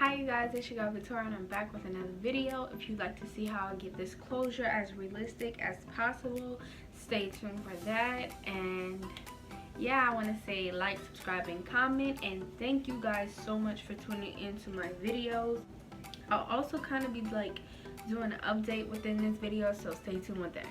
Hi you guys, it's your girl Victoria and I'm back with another video. If you'd like to see how I get this closure as realistic as possible, stay tuned for that. And yeah, I want to say like, subscribe, and comment, and thank you guys so much for tuning into my videos. I'll also kind of be like doing an update within this video, so stay tuned with that.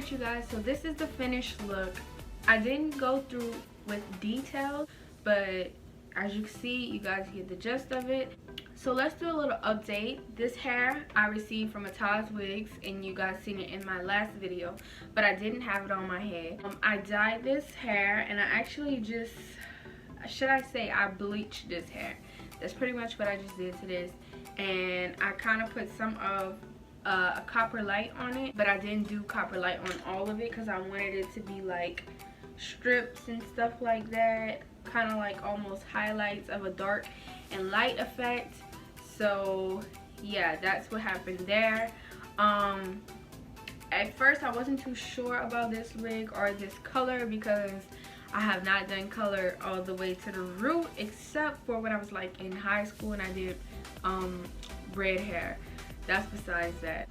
Alright you guys, so this is the finished look. I didn't go through with details, but as you can see, you guys get the gist of it. So let's do a little update. This hair I received from Atozwig, and you guys seen it in my last video, but I didn't have it on my head. I dyed this hair, and I actually just, should I say, I bleached this hair. That's pretty much what I just did to this, and I kind of put some of a copper light on it, but I didn't do copper light on all of it because I wanted it to be like strips and stuff like that, kind of like almost highlights of a dark and light effect. So yeah, that's what happened there. At first I wasn't too sure about this wig or this color because I have not done color all the way to the root, except for when I was like in high school and I did red hair. That's besides that.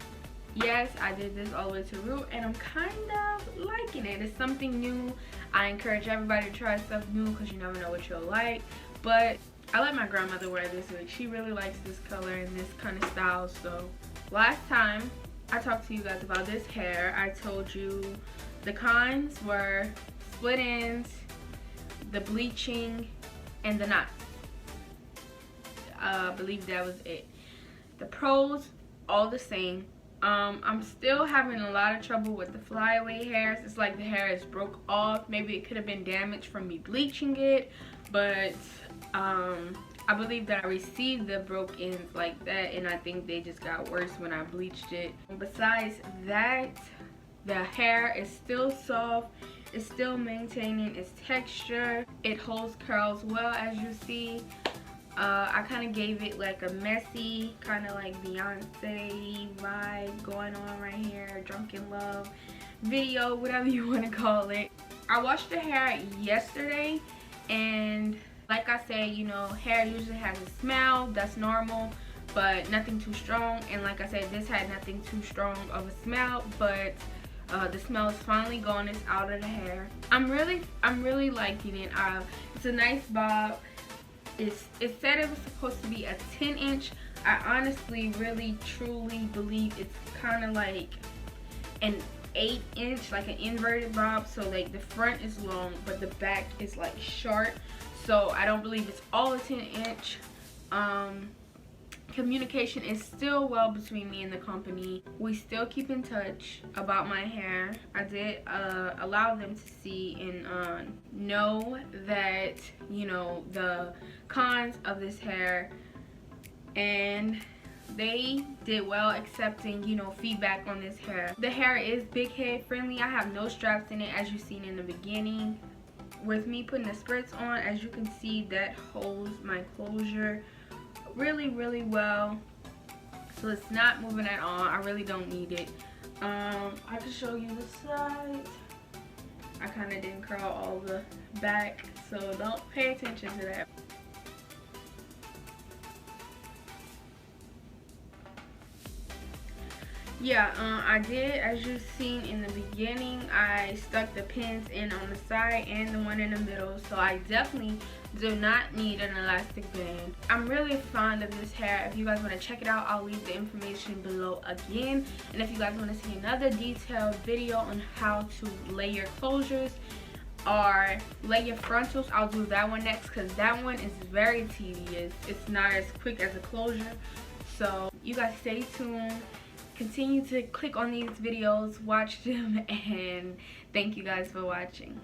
Yes, I did this all the way to root, and I'm kind of liking it. It's something new. I encourage everybody to try stuff new because you never know what you'll like. But I let my grandmother wear this wig. She really likes this color and this kind of style. So last time I talked to you guys about this hair, I told you the cons were split ends, the bleaching, and the knots. I believe that was it. The pros, all the same. I'm still having a lot of trouble with the flyaway hairs. It's like the hair is broke off. Maybe it could have been damaged from me bleaching it, but I believe that I received the broke ends like that, and I think they just got worse when I bleached it. Besides that, the hair is still soft. It's still maintaining its texture. It holds curls well, as you see. I kind of gave it like a messy, kind of like Beyonce vibe going on right here. Drunken Love video, whatever you want to call it. I washed the hair yesterday, and like I said, you know, hair usually has a smell. That's normal, but nothing too strong. And like I said, this had nothing too strong of a smell, but the smell is finally gone. It's out of the hair. I'm really liking it. It's a nice bob. It said it was supposed to be a 10-inch. I honestly, really, truly believe it's kind of like an 8-inch, like an inverted bob. So like the front is long, but the back is like short. So I don't believe it's all a 10-inch. Communication is still well between me and the company. We still keep in touch about my hair. I did allow them to see and know that, you know, the cons of this hair, and they did well accepting, you know, feedback on this hair. The hair is big head friendly. I have no straps in it, as you've seen in the beginning. With me putting the skirts on, as you can see, that holds my closure really well, so it's not moving at all. I really don't need it. I can show you the sides. I kind of didn't curl all the back, so don't pay attention to that. Yeah, I did, as you've seen in the beginning, I stuck the pins in on the side and the one in the middle, so I definitely do not need an elastic band. I'm really fond of this hair. If you guys want to check it out, I'll leave the information below again. And if you guys want to see another detailed video on how to lay your closures or lay your frontals, I'll do that one next, because that one is very tedious. It's not as quick as a closure. So you guys stay tuned. Continue to click on these videos, watch them, and thank you guys for watching.